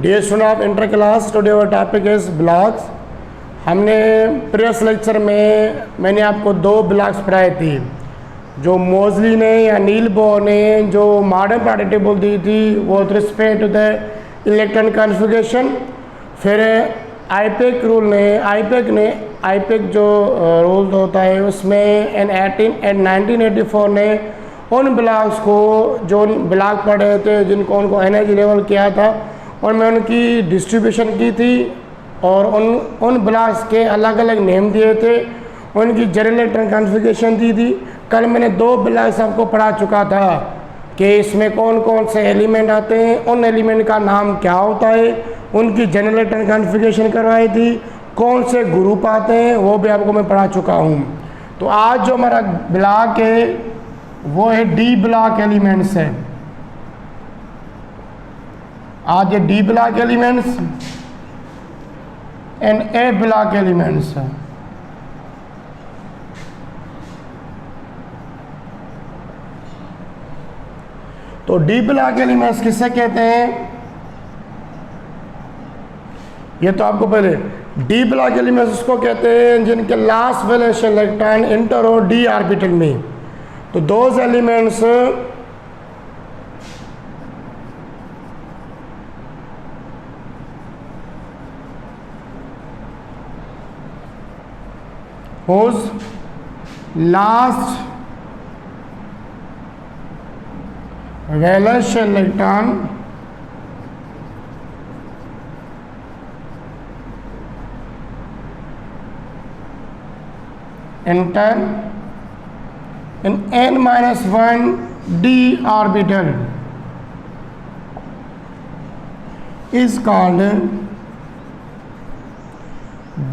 Dear student of inter class, today our topic is blocks. हमने previous lecture में मैंने आपको दो ब्लॉक्स पढ़ाए थे। जो मोजली ने या नील बोर ने जो मॉडर्न पीरियोडिक टेबल दी थी वो with respect to the electron configuration. फिर आईपेक जो रूल होता है उसमें इन 1984 ने उन ब्लॉक्स को, जो ब्लॉक पढ़े थे जिनको उनको एनर्जी लेवल किया था, उनमें उनकी डिस्ट्रीब्यूशन की थी और उन ब्लॉक्स के अलग अलग नेम दिए थे, उनकी जनरल इलेक्ट्रॉन कॉन्फ़िगरेशन दी थी। कल मैंने दो ब्लॉक्स आपको पढ़ा चुका था कि इसमें कौन कौन से एलिमेंट आते हैं, उन एलिमेंट का नाम क्या होता है, उनकी जनरल इलेक्ट्रॉन कॉन्फ़िगरेशन करवाई थी, कौन से ग्रुप आते हैं वो भी आपको मैं पढ़ा चुका हूँ। तो आज जो हमारा ब्लॉक है वो है डी ब्लॉक एलिमेंट्स है। आज ये D block elements and A block elements है। तो डी ब्लॉक एलिमेंट्स किसे कहते हैं, ये तो आपको पहले डी ब्लॉक एलिमेंट्स उसको कहते हैं जिनके लास्ट वैलेंस इलेक्ट्रॉन इंटर हो डी ऑर्बिटल में। तो those elements whose last valence electron enter in n-1 d orbital is called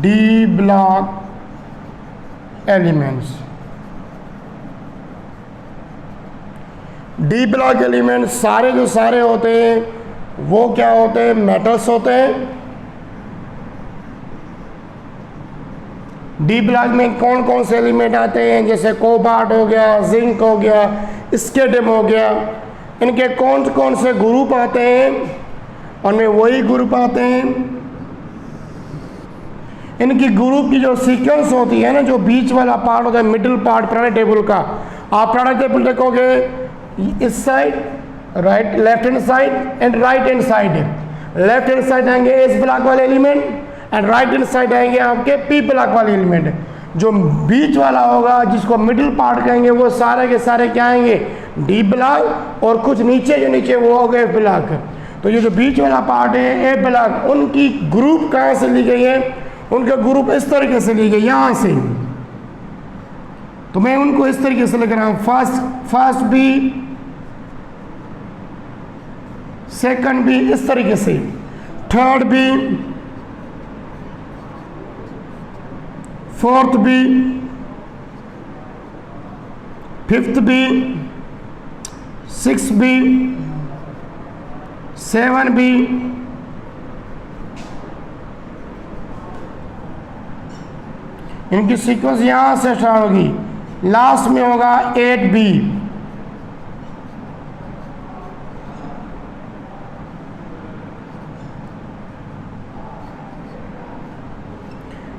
d block elements. D block elements सारे जो सारे होते हैं वो क्या होते हैं, मेटल्स होते हैं। डी ब्लॉक में कौन कौन से एलिमेंट आते हैं, जैसे कोबाल्ट हो गया, जिंक हो गया, स्केडियम हो गया। इनके कौन कौन से ग्रुप आते हैं, उनमें वही ग्रुप आते हैं। इनकी ग्रुप की जो सीक्वेंस होती है ना, जो बीच वाला पार्ट होता है, मिडिल पार्ट पीरियोडिक टेबल का, आप पीरियोडिक टेबल देखोगे इस side right left hand side and right hand side. Left hand side आएंगे एस ब्लॉक वाले element and right hand side आएंगे आपके पी ब्लॉक वाले एलिमेंट। जो बीच वाला होगा जिसको मिडिल पार्ट कहेंगे वो सारे के सारे क्या आएंगे, डी ब्लॉक, और कुछ नीचे जो नीचे वो हो गए ब्लॉक। तो ये जो बीच वाला पार्ट है ए ब्लॉक, उनकी ग्रुप कहाँ से ली गई है, उनका ग्रुप इस तरीके से ली गई यहां से। तो मैं उनको इस तरीके से लिख रहा हूं, फर्स्ट बी, सेकंड बी, इस तरीके से, third B, fourth B, fifth B, six B, seven B, इनकी सीक्वेंस यहां से स्टार्ट होगी, लास्ट में होगा 8B।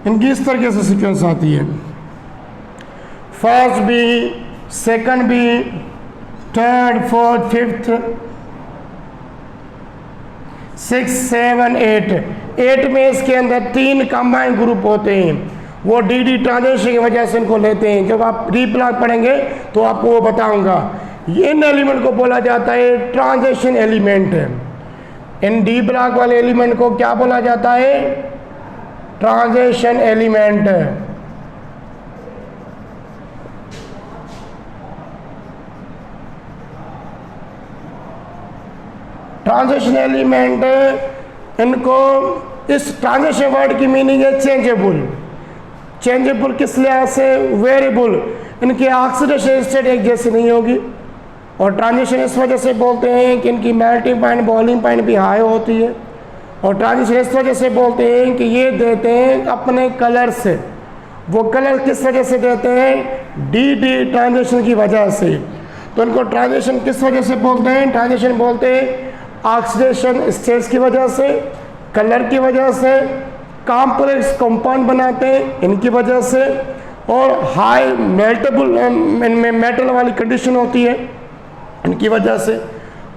इनकी इस तरीके से सीक्वेंस आती है, first B, second B, third, fourth, fifth, 6, 7, 8 में इसके अंदर 3 कंबाइंड ग्रुप होते हैं। वो डी ट्रांजिशन की वजह से इनको लेते हैं। जब आप डी ब्लॉक पढ़ेंगे तो आपको वो बताऊंगा। इन एलिमेंट को बोला जाता है ट्रांजिशन एलिमेंट। इन डी ब्लॉक वाले एलिमेंट को क्या बोला जाता है, ट्रांजिशन एलिमेंट। ट्रांजिशन एलिमेंट, इनको इस ट्रांजिशन वर्ड की मीनिंग है चेंजेबल। चेंजेबल किस लिहाज से, वेरिएबल। इनकी ऑक्सीडेशन स्टेट एक जैसी नहीं होगी, और ट्रांजिशन इस वजह से बोलते हैं कि इनकी मेल्टिंग पॉइंट, बॉइलिंग पॉइंट भी हाई होती है। और ट्रांजिशन इस वजह से बोलते हैं कि ये देते हैं अपने कलर से। वो कलर किस वजह से देते हैं, डी ट्रांजिशन की वजह से। तो इनको ट्रांजिशन किस वजह से बोलते हैं, ट्रांजिशन बोलते हैं ऑक्सीडेशन स्टेट्स की वजह से, कलर की वजह से, कॉम्प्लेक्स कंपाउंड बनाते हैं इनकी वजह से, और हाई मेटल वाली कंडीशन होती है इनकी वजह से,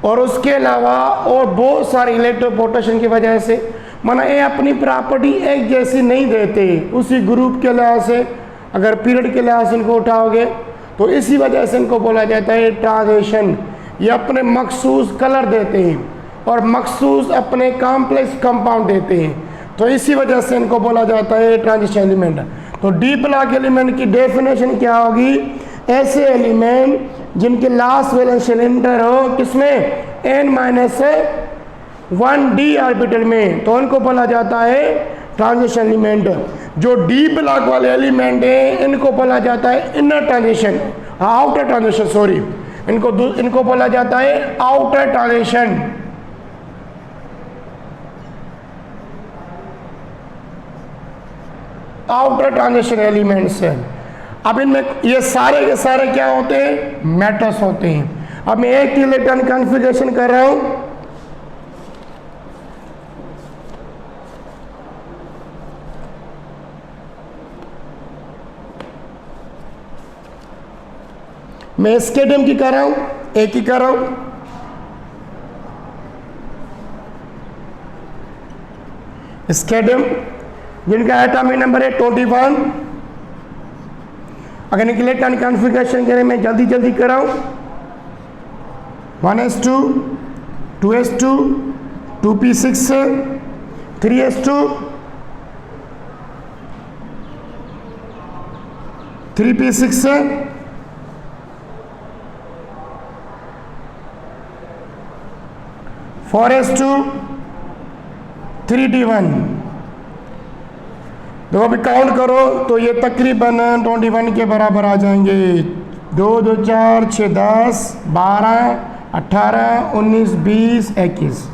और उसके अलावा और बहुत सारी इलेक्ट्रोपोटेशन की वजह से। माना ये अपनी प्रॉपर्टी एक जैसी नहीं देते उसी ग्रुप के लिहाज से, अगर पीरियड के लिहाज से इनको उठाओगे तो इसी वजह से इनको बोला जाता है ट्रांजिशन। ये अपने मखसूस कलर देते हैं और मखसूस अपने कॉम्प्लेक्स कंपाउंड देते हैं, तो इसी वजह से इनको बोला जाता है ट्रांजिशन एलिमेंट। तो डी ब्लॉक एलिमेंट की डेफिनेशन क्या होगी? ऐसे एलिमेंट जिनके लास्ट वैलेंस शेल हो किसमें? n-1 डी ऑर्बिटल में, तो उनको बोला जाता है ट्रांजिशन एलिमेंट। जो डी ब्लॉक वाले एलिमेंट है इनको बोला जाता है inner transition, outer transition, sorry, इनको बोला जाता है outer transition. Outer transition elements है। अब इनमें ये सारे के सारे क्या होते हैं? मेटल्स होते हैं। अब मैं एक इलेक्ट्रॉन कॉन्फ़िगरेशन कर रहा हूं, मैं स्केडियम की कर रहा हूं, एक ही कर रहा हूं, स्केडियम जिनका एटॉमिक नंबर है 21। अगर इनके इलेक्ट्रॉन कॉन्फ़िगरेशन करें मैं जल्दी कराऊं, 1s2, 2s2, 2p6, 3s2, 3p6, 4s2, 3d1। तो अभी काउंट करो तो ये तकरीबन 21 के बराबर आ जाएंगे। 2 2 4 6 10 12 18 19 20 21।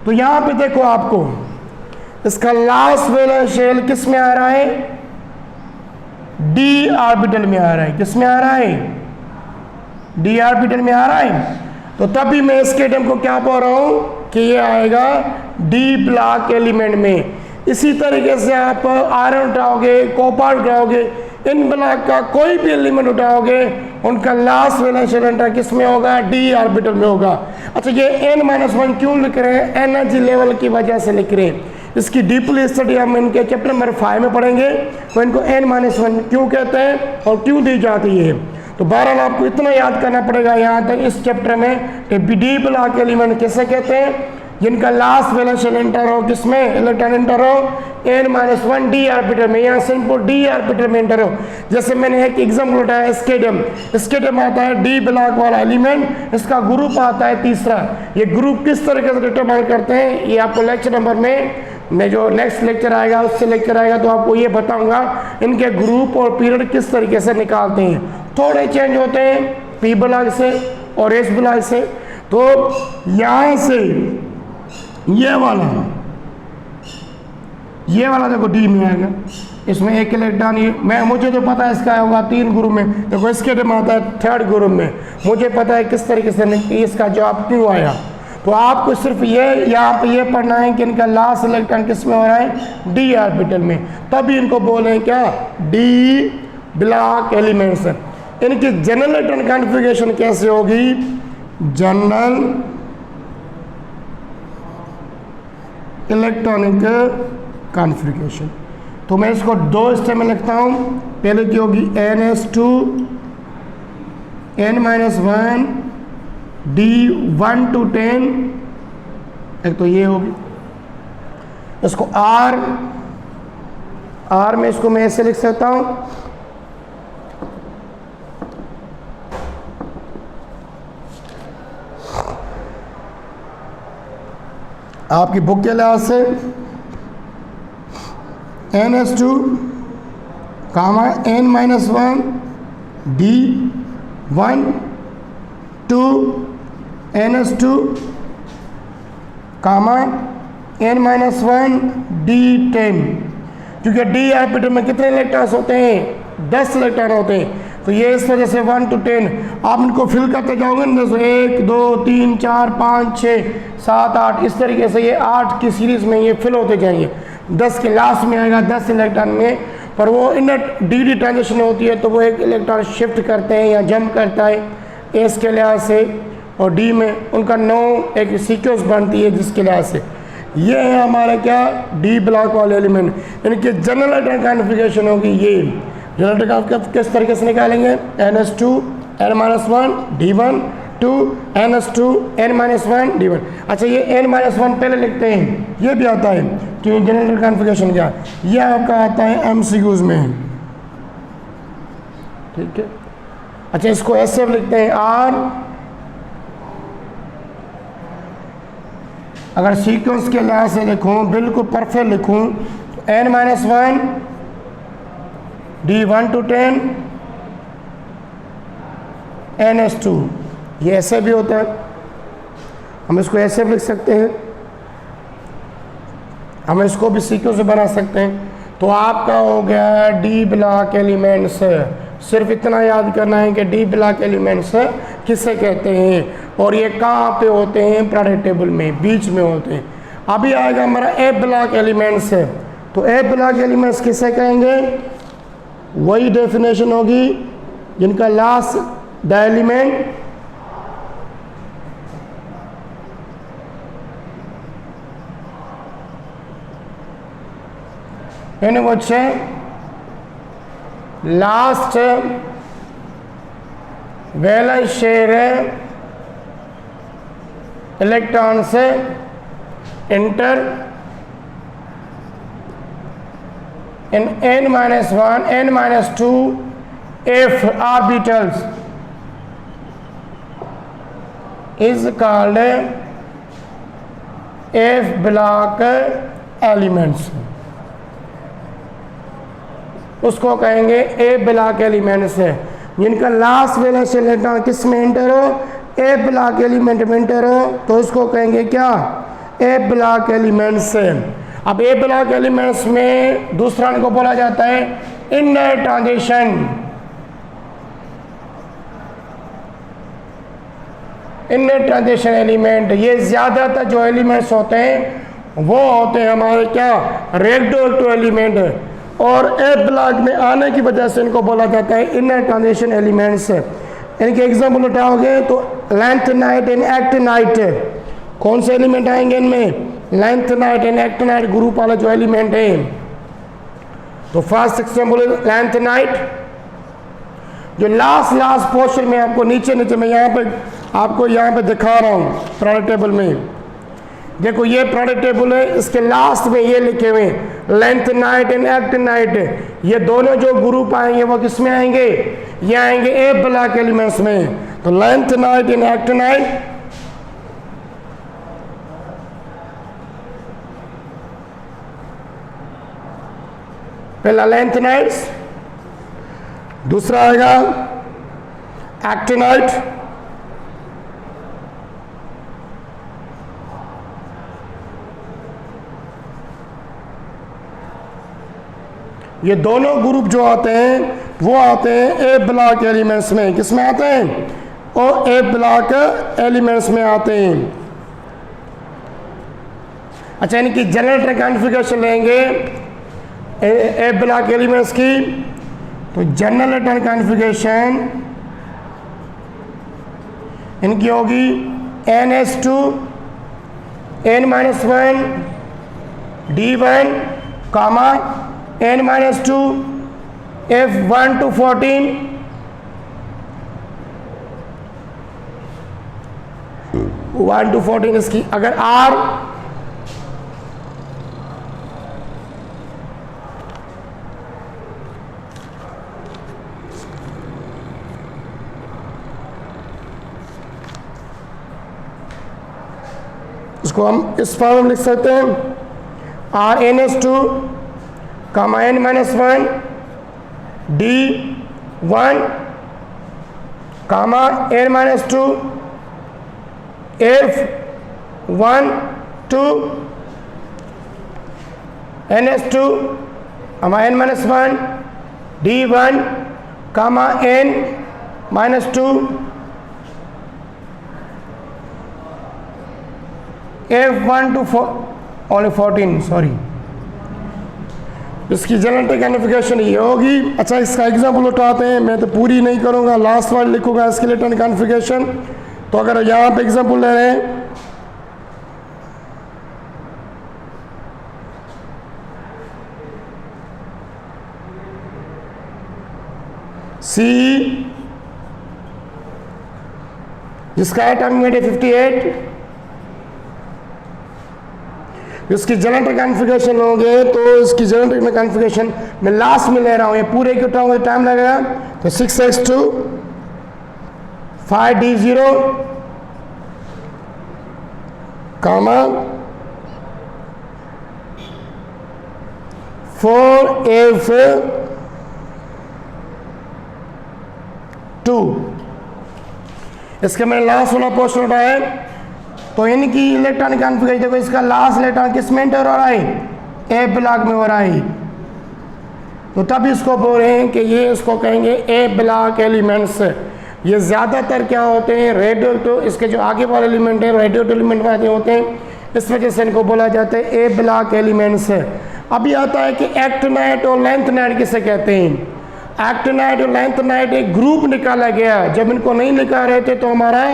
तो यहाँ पे देखो आपको इसका लास्ट वैलेंस शेल किस में आ रहा है? डी ऑर्बिटल में आ रहा है। किस में आ रहा है? डी ऑर्बिटल में आ रहा है। तो तभी मैं इसके एटम को क्या बोल रहा हूँ कि ये आएगा डी ब्लॉक एलिमेंट में। इसी तरीके से आप आयरन उठाओगे, कॉपर उठाओगे, इन ब्लॉक का कोई भी एलिमेंट उठाओगे उनका लास्ट वैलेंस शेल किस में होगा? डी ऑर्बिटल में होगा। अच्छा, ये n-1 क्यों लिख रहे हैं? एनर्जी लेवल की वजह से लिख रहे हैं। इसकी डीपली स्टडी हम इनके चैप्टर नंबर 5 में पढ़ेंगे। तो इनको n-1 क्यों कहते हैं और क्यों दी जाती है। तो बहरहाल आपको इतना याद करना पड़ेगा यहाँ तक इस चैप्टर में कि डी ब्लॉक एलिमेंट कैसे कहते हैं? जिनका लास्ट वैलेंस शेल एंटर हो किसमें? इलेक्ट्रॉन एंटर हो n-1 डी ऑर्बिटल में, यहाँ सिंपल डी ऑर्बिटल में एंटर हो। जैसे मैंने एक एग्जाम्पल उठाया स्केडियम। स्केडियम आता है डी ब्लॉक वाला एलिमेंट, इसका ग्रुप आता है तीसरा। ये ग्रुप किस तरीके से डिटरमाइन करते हैं ये आपको लेक्चर नंबर में जो नेक्स्ट लेक्चर आएगा उससे लेक्चर आएगा तो आपको ये बताऊंगा इनके ग्रुप और पीरियड किस तरीके से निकालते हैं। थोड़े चेंज होते हैं पी ब्लॉक से और एस ब्लॉक से। तो यहाँ से ये वाला देखो डी में आएगा, इसमें एक इलेक्ट्रॉन, मैं मुझे तो पता है इसका होगा 3 ग्रुप में। देखो इसके में आता है 3rd ग्रुप में, मुझे पता है किस तरीके से इसका जवाब क्यों आया। तो आपको सिर्फ ये यहाँ पे ये पढ़ना है कि इनका लास्ट इलेक्ट्रॉन किस में हो रहा है? डी ऑर्बिटल में। तभी इनको बोले क्या? D block elements. इनकी जनरल इलेक्ट्रॉन कॉन्फ़िगरेशन कैसे होगी? General electronic configuration. तो मैं इसको 2 स्टेप में लिखता हूँ। पहले की होगी ns2 n-1 d1 to 10, एक तो ये होगी। इसको r में इसको मैं ऐसे लिख सकता हूँ, आपकी बुक के लिहाज से ns2 n-1 d1 2 ns2 n-1 d10। क्योंकि डी ऑर्बिटल में कितने इलेक्ट्रॉन्स होते हैं? 10 इलेक्ट्रॉन होते हैं। तो ये इस वजह से 1 to 10 आप इनको फिल करते जाओगे ना, जैसे 1 2 3 4 5 6 7 8 इस तरीके से ये 8 की सीरीज़ में ये फिल होते जाएंगे। 10 के लास्ट में आएगा 10 इलेक्ट्रॉन में, पर वो इनट डी ट्रांजिशन होती है तो वो एक इलेक्ट्रॉन शिफ्ट करते हैं या जंप करता है एस के लिहाज से, और डी में उनका 9 एक सीक्वेंस बनती है जिसके लिहाज से ये है हमारा क्या डी ब्लॉक वाले एलिमेंट। इनकी जनरल कॉन्फ़िगरेशन होगी ये। जनरल आप किस तरीके से निकालेंगे, NH2 N-1 D1 2 NH2 N-1 D1। अच्छा ये N-1 पहले लिखते हैं, ये भी आता है कि जनरल कॉन्फ़िगरेशन क्या, ये आपका आता है MCQs में, ठीक है। अच्छा इसको ऐसे लिखते हैं R, अगर सीक्वेंस के लिहाज से लिखूँ बिल्कुल परफेक्ट लिखूँ तो N-1 D1 to 10 NH2, ये ऐसे भी होता है, हम इसको ऐसे भी लिख सकते हैं, हम इसको भी सीक्वेंस से बना सकते हैं। तो आपका हो गया डी ब्लॉक एलिमेंट्स। सिर्फ इतना याद करना है कि डी ब्लॉक एलिमेंट्स किसे कहते हैं और ये कहाँ पे होते हैं, पीरियोडिक टेबल में बीच में होते हैं। अभी आएगा हमारा ए ब्लॉक एलिमेंट्स। तो ए ब्लॉक एलिमेंट्स किसे कहेंगे, वही डेफिनेशन होगी जिनका लास्ट द एलिमेंट એને વચ્ચે લાસ્ટ वैलेंस शेयर इलेक्ट्रॉन से inter in N-1 N-2 F orbitals is called F block elements। उसको कहेंगे ए ब्लॉक एलिमेंट्स है, जिनका लास्ट वैलेंस इलेक्ट्रॉन किस में इंटर हो, ए ब्लॉक एलिमेंट में इंटर हो, तो उसको कहेंगे क्या, ए ब्लॉक एलिमेंट्स है। अब ए ब्लॉक एलिमेंट्स में दूसरा इनको बोला जाता है inner transition. Inner transition element, ये ज़्यादातर जो एलिमेंट्स होते हैं वो होते हैं हमारे क्या, रेडोएक्टिव एलिमेंट, और ए ब्लॉक में आने की वजह से इनको बोला जाता है इनर ट्रांजिशन एलिमेंट्स। इनके एग्जाम्पल उठाओगे तो लैंथेनाइट एंड एक्टिनाइट, कौन से एलिमेंट आएंगे इनमें, लैंथेनाइट एंड एक्टिनाइट ग्रुप वाला जो एलिमेंट है। तो फर्स्ट एग्जाम्पल लैंथेनाइट, जो लास्ट पोर्शन में आपको नीचे मैं यहाँ पे आपको यहाँ पे दिखा रहा हूँ पीरियोडिक टेबल में, देखो ये पीरियोडिक टेबल है, इसके लास्ट में ये लिखे हुए लैंथेनाइट एंड एक्टिनाइट, ये दोनों जो ग्रुप आएंगे वो किस में आएंगे, ये आएंगे ए ब्लॉक एलिमेंट्स में। तो लैंथेनाइट एंड एक्टिनाइट पहला लैंथेनाइट्स, दूसरा आएगा एक्टिनाइट, ये दोनों ग्रुप जो आते हैं वो आते हैं ए ब्लॉक एलिमेंट्स में, किस में आते हैं, और ए ब्लॉक एलिमेंट्स में आते हैं। अच्छा इनकी जनरल कॉन्फ़िगरेशन लेंगे ए ब्लॉक एलिमेंट्स की, तो जनरल कॉन्फ़िगरेशन इनकी होगी NH2 N-1 D1 comma N-2 F1 to 14 1 to 14। इसकी अगर R इसको हम इस फॉर्म में लिख सकते हैं RNH2 comma N-1 D1 comma N-2 F1 to NH2 comma N-1 D1 comma N minus 2 F1 to only 14 sorry, इसकी जेनेटिक आइडेंटिफिकेशन ये होगी। अच्छा, इसका एग्जाम्पल उठाते हैं, मैं तो पूरी नहीं करूँगा, लास्ट वर्ड लिखूँगा स्केलेटन कॉन्फ़िगरेशन। तो अगर यहाँ पे एग्जाम्पल ले रहे हैं, सी जिसका एटॉमिक वेट है 58, इसकी जेनेटिक कॉन्फ़िगरेशन होंगे, तो इसकी जेनेटिक कॉन्फ़िगरेशन मैं लास्ट में ले रहा हूँ, ये पूरे की उठाऊंगा तो टाइम लगेगा। तो 6x2 5D0 कामा 4F2। इसके मैंने लास्ट वाला पोर्शन उठाया है, तो इनकी इलेक्ट्रॉनिक कॉन्फ़िगरेशन देखो, इसका लास्ट इलेक्ट्रॉन किस में एंटर हो रहा है, ए ब्लॉक में हो रहा है। तो तब इसको बोल रहे हैं कि ये इसको कहेंगे ए ब्लॉक एलिमेंट्स। ये ज़्यादातर क्या होते हैं, रेडियो टू, इसके जो आगे वाले एलिमेंट हैं रेडियो टू एलिमेंट वाले होते हैं, इस वजह से इनको बोला जाता है ए ब्लॉक एलिमेंट्स। अभी आता है कि एक्टिनाइट और लेंथनाइट किसे कहते हैं। एक्टिनाइट और लेंथनाइट एक ग्रुप निकाला गया, जब इनको नहीं लिखा रहे थे तो हमारा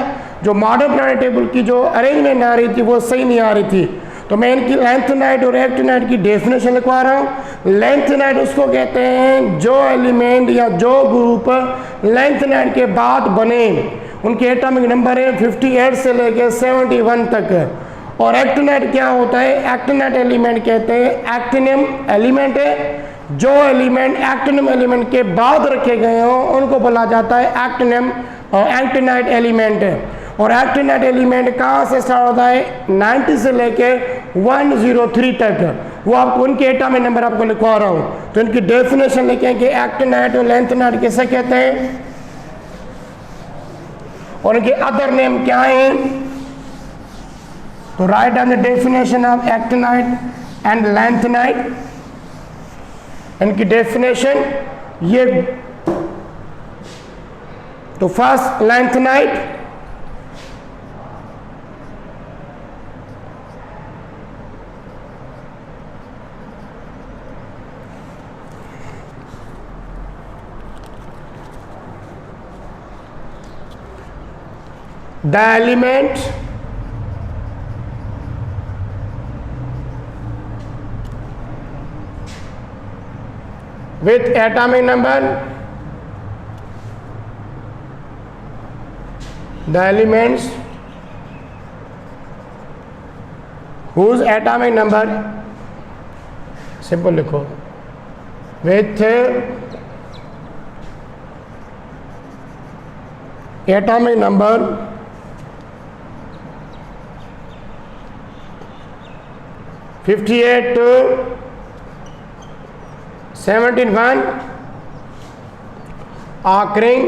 जो मॉडर्न पीरियोडिक टेबल की जो अरेंजमेंट आ रही थी वो सही नहीं आ रही थी। तो मैं इनकी लेंथनाइट और एक्टिनाइट की डेफिनेशन लिखवा रहा हूँ। लेंथनाइट उसको कहते हैं जो एलिमेंट या जो ग्रुप लेंथनाइट के बाद बने, उनके एटॉमिक नंबर है 58 से लेके 71 तक। और एक्टिनाइट क्या होता है, एक्टिनाइट एलिमेंट कहते हैं, एक्टिनम एलिमेंट है, जो एलिमेंट एक्टिनम एलिमेंट के बाद रखे गए हों उनको बोला जाता है एक्टिनाइट एलिमेंट है। और एक्टिनाइट एलिमेंट कहाँ से स्टार्ट होता है, 90 से लेके 103 तक। वो आपको उनके एटॉमिक नंबर आपको लिखवा रहा हूँ। तो इनकी डेफिनेशन लिखें कि एक्टिनाइट और लेंथनाइट किसे कहते हैं और इनके अदर नेम क्या हैं। तो write down the definition of actinide and lanthanide. इनकी डेफिनेशन ये, तो first lanthanide the element with atomic number, the elements whose atomic number, simple लिखो, with atomic number 58 to 71 occurring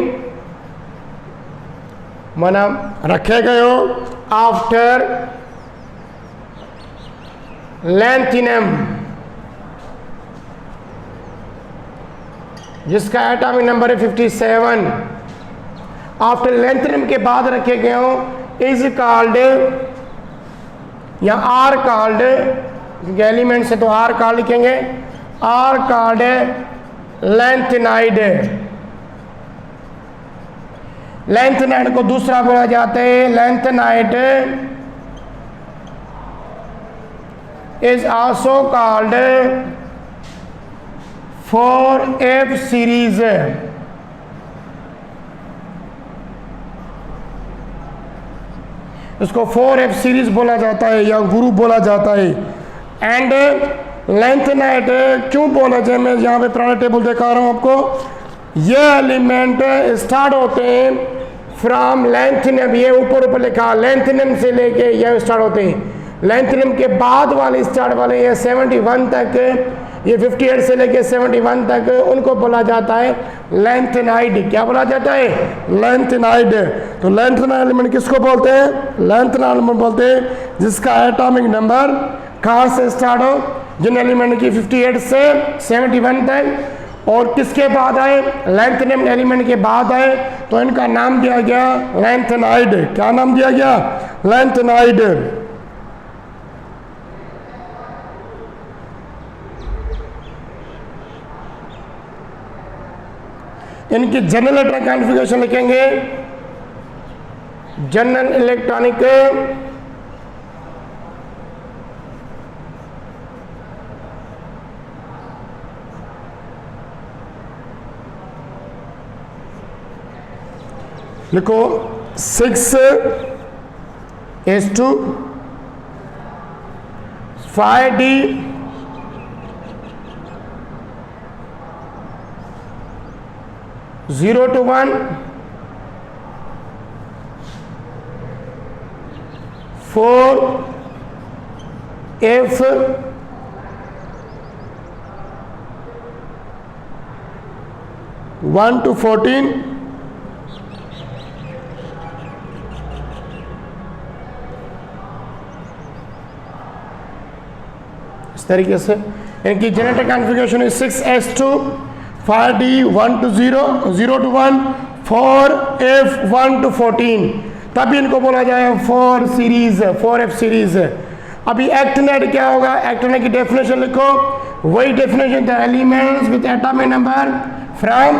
मना रखे गए हो आफ्टर लेंथिनम, जिसका एटॉमिक नंबर है 57, आफ्टर लेंथिनम के बाद रखे गए हो, इज कॉल्ड या आर कॉल्ड, एलिमेंट से तो आर कॉल्ड लिखेंगे, आर कॉल्ड लेंथनाइड। लेंथनाइड को दूसरा बोला जाता है, lanthanide is also called 4F series. इसको 4F सीरीज बोला जाता है या ग्रुप बोला जाता है। एंड लेंथनाइट क्यों बोला जाए, मैं यहाँ पे पीरियोडिक टेबल दिखा रहा हूँ आपको। ये एलिमेंट स्टार्ट होते हैं फ्रॉम लेंथनम, ये ऊपर लिखा, लेंथनम से लेके ये स्टार्ट होते हैं। लेंथनम के बाद वाले स्टार्ट वाले ये 71 तक, ये 58 से लेके 71 तक, उनको बोला जाता है लेंथनाइड। क्या बोला जाता है, लेंथनाइड। तो लेंथनाइड एलिमेंट किसको बोलते हैं, लेंथनाइड एलिमेंट बोलते हैं जिसका एटॉमिक नंबर कहाँ से स्टार्ट हो, जिन एलिमेंट की 58 से 71 तक, और किसके बाद आए, लैंथेनियम एलिमेंट के बाद आए, तो इनका नाम दिया गया लैंथेनाइड। क्या नाम दिया गया, लैंथेनाइड। इनकी जनरल इलेक्ट्रॉनिक कॉन्फ़िगरेशन लिखेंगे, जनरल इलेक्ट्रॉनिक लिखो 6s2 5d 0 to 1 4f 1 to 14 इस तरीके से इनकी जेनेटिक कॉन्फ़िगरेशन है 6s2 5d 1 to 0 0 to 1 4f 1 to 14, तभी इनको बोला जाए 4f सीरीज। अभी एक्टिनेट क्या होगा, एक्टिनेट की डेफिनेशन लिखो, वही definition the elements with atomic number from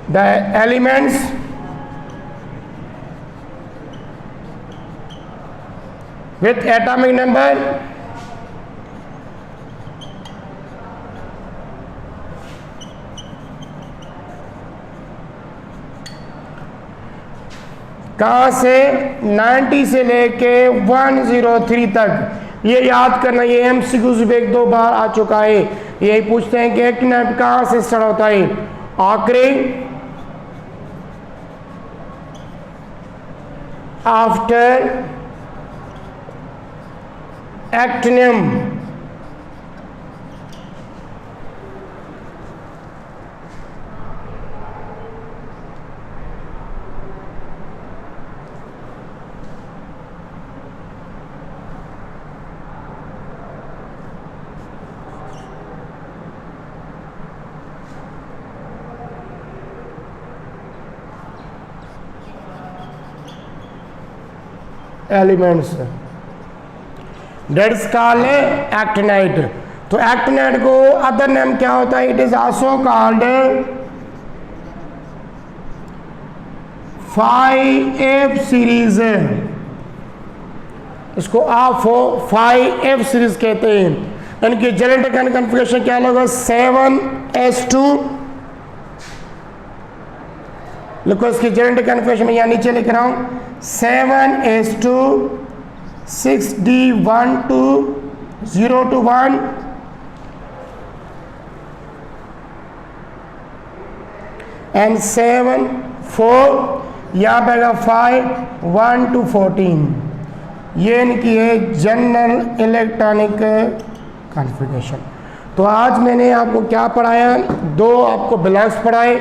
the elements with atomic number कहाँ से 90 से लेके 103 तक। ये याद करना, ये एमसीक्यूज भी 1-2 बार आ चुका है। यही पूछते हैं कि एक्टिनेट कहाँ से स्टार्ट होता है, आखिरी after actinium elements that's called actinide. तो एक्टिनाइट को अदर नेम क्या होता है, it is also called 5f series. इसको आप 5f सीरीज कहते हैं। इनकी जेनेटिक कॉन्फ़िगरेशन क्या होगा, 7s2 लिखो, इसकी जेनेटिक कॉन्फ़िगरेशन मैं यहाँ नीचे लिख रहा हूँ 7s2 6d 1 to 0 to 1 and 7 4 यहाँ पे आएगा 5 1 to 14। ये इनकी है जनरल इलेक्ट्रॉनिक कॉन्फ़िगरेशन। तो आज मैंने आपको क्या पढ़ाया, 2 आपको ब्लॉक्स पढ़ाए,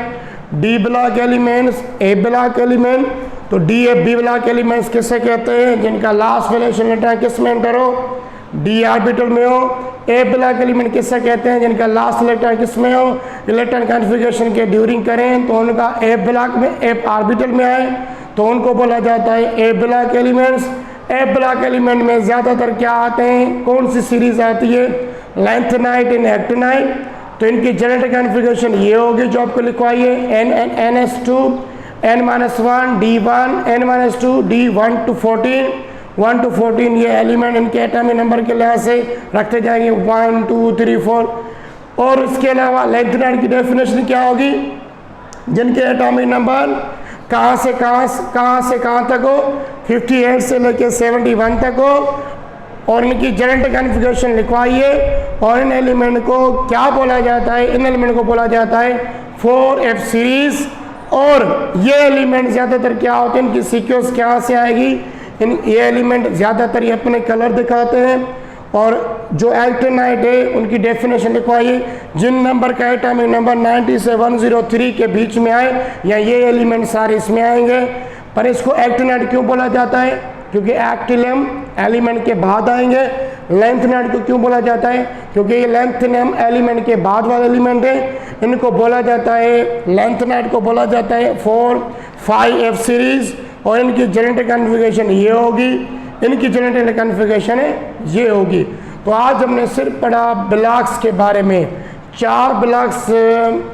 D block elements, A block element. तो D A B block elements किसे कहते हैं, जिनका लास्ट वैलेंस इलेक्ट्रॉन किस में एंटर हो, डी ऑर्बिटल में हो। ए ब्लॉक एलिमेंट किसे कहते हैं, जिनका लास्ट इलेक्ट्रॉन किस में हो, इलेक्ट्रॉन कॉन्फ़िगरेशन के ड्यूरिंग करें तो उनका ए ब्लॉक में, ए ऑर्बिटल में आए तो उनको बोला जाता है ए block elements. A block element में ज़्यादातर क्या आते हैं, कौन सी सीरीज आती है, लैंथेनाइट एंड एक्टिनाइट। तो इनकी जेनेटिक कॉन्फ़िगरेशन ये होगी जो आपको लिखवाइए, NS2 N-1 D1 N-2 D1 to 14 1 to 14। ये एलिमेंट इनके एटॉमिक नंबर के लिहाज से रखते जाएंगे 1 2 3 4। और इसके अलावा लैंथेनाइट की डेफिनेशन क्या होगी, जिनके एटॉमिक नंबर कहाँ से कहाँ तक हो, 58 से लेके 71 तक हो। और इनकी जेनेटिक कॉन्फ़िगरेशन लिखवाइए। और इन एलिमेंट को क्या बोला जाता है, इन एलिमेंट को बोला जाता है 4f सीरीज। और ये एलिमेंट ज़्यादातर क्या होते हैं, इनकी सीक्वेंस क्या से आएगी, ये एलिमेंट ज़्यादातर ये अपने कलर दिखाते हैं। और जो एक्टिनाइट है उनकी डेफिनेशन लिखवाइए, जिन नंबर का एटॉमिक नंबर 90 से 103 के बीच में आए या ये एलिमेंट सारे इसमें आएंगे। पर इसको एक्टिनाइड क्यों बोला जाता है? क्योंकि एक्टिलम एलिमेंट के बाद आएंगे। लैंथेनाइड को क्यों बोला जाता है? क्योंकि ये लैंथेनम एलिमेंट के बाद वाले एलिमेंट है, इनको बोला जाता है, लैंथेनाइड को बोला जाता है 4,5F सीरीज, और इनकी जेनेटिक कॉन्फ़िगरेशन ये होगी, इनकी जेनेटिक कॉन्फ़िगरेशन है ये होगी। तो आज हमने सिर्फ पढ़ा ब्लॉक्स के बारे में। 4 ब्लॉक्स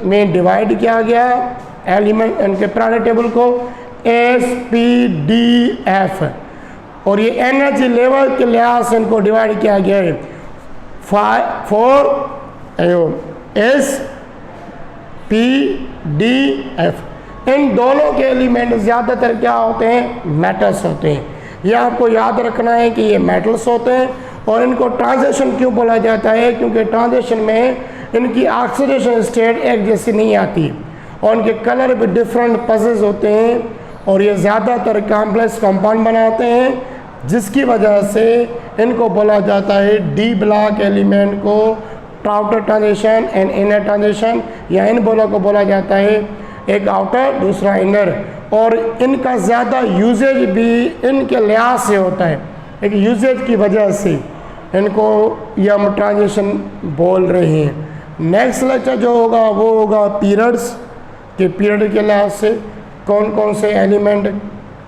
में डिवाइड किया गया एलिमेंट, इनके पीरियोडिक टेबल को SPDF, और ये एनर्जी लेवल के लिहाज से इनको डिवाइड किया गया है 4SPDF। इन दोनों के एलिमेंट ज़्यादातर क्या होते हैं? मेटल्स होते हैं। ये आपको याद रखना है कि ये मेटल्स होते हैं। और इनको ट्रांजिशन क्यों बोला जाता है? क्योंकि ट्रांजिशन में इनकी ऑक्सीडेशन स्टेट एक जैसी नहीं आती, और इनके कलर भी डिफरेंट पजेस होते हैं, और ये ज़्यादातर कॉम्प्लेक्स कंपाउंड बनाते हैं, जिसकी वजह से इनको बोला जाता है डी ब्लॉक एलिमेंट को outer transition and inner transition, या इन बोलों को बोला जाता है एक आउटर दूसरा इनर। और इनका ज़्यादा यूजेज भी इनके लिहाज से होता है, एक यूजेज की वजह से इनको ये हम ट्रांजिशन बोल रहे हैं। नेक्स्ट लेक्चर जो होगा वो होगा पीरियड्स के, पीरियड के लिहाज से कौन कौन से एलिमेंट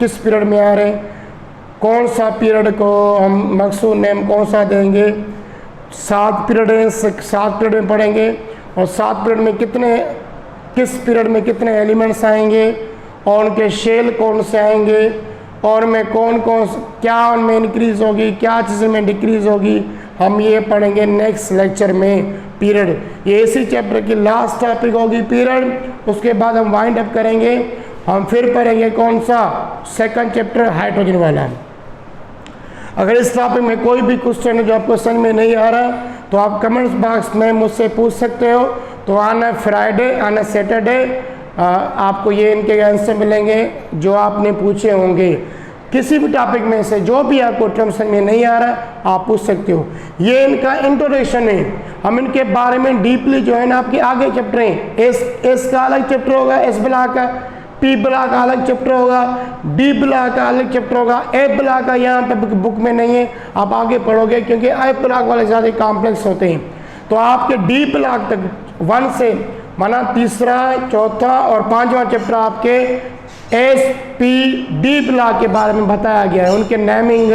किस पीरियड में आ रहे हैं, कौन सा पीरियड को हम मकसूद नेम कौन सा देंगे। 7 पीरियड हैं, 7 पीरियड में पढ़ेंगे, और 7 पीरियड में किस पीरियड में कितने एलिमेंट्स आएंगे, और उनके शेल कौन से आएंगे, और में क्या उनमें इंक्रीज़ होगी, क्या चीज़ में डिक्रीज़ होगी, हम ये पढ़ेंगे नेक्स्ट लेक्चर में। पीरियड ये इसी चैप्टर की लास्ट टॉपिक होगी पीरियड। उसके बाद हम वाइंड अप करेंगे, हम फिर पढ़ेंगे कौन सा? सेकंड चैप्टर हाइड्रोजन वाला। अगर इस टॉपिक में कोई भी क्वेश्चन है जो आपको समझ में नहीं आ रहा, तो आप कमेंट्स बॉक्स में मुझसे पूछ सकते हो। तो आना फ्राइडे, आना सैटरडे आपको ये इनके आंसर मिलेंगे जो आपने पूछे होंगे। किसी भी टॉपिक में से जो भी आपको टर्म समझ में नहीं आ रहा आप पूछ सकते हो। ये इनका इंट्रोडक्शन है, हम इनके बारे में डीपली जो है ना आपके आगे चैप्टर हैं। एस का अलग चैप्टर होगा, एस ब्लॉक का, पी ब्लॉक का अलग चैप्टर होगा, डी ब्लॉक का अलग चैप्टर होगा, ए ब्लॉक का यहाँ पे बुक में नहीं है, आप आगे पढ़ोगे क्योंकि ए ब्लॉक वाले ज़्यादा कॉम्प्लेक्स होते हैं। तो आपके डी ब्लॉक तक 1 से माना तीसरा, चौथा और 5वां चैप्टर आपके SP-D ब्लॉक के बारे में बताया गया है। उनके नेमिंग,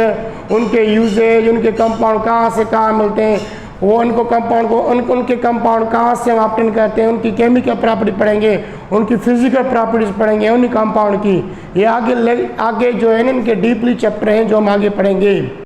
उनके यूजेज, उनके कंपाउंड कहाँ से कहाँ मिलते हैं, वो उनको कंपाउंड को उनके कंपाउंड कहाँ से हम ऑब्टेन करते हैं, उनकी केमिकल प्रॉपर्टी पढ़ेंगे, उनकी फिजिकल प्रॉपर्टीज पढ़ेंगे उन कंपाउंड की। ये आगे जो है ना इनके डीपली चैप्टर हैं जो हम आगे पढ़ेंगे।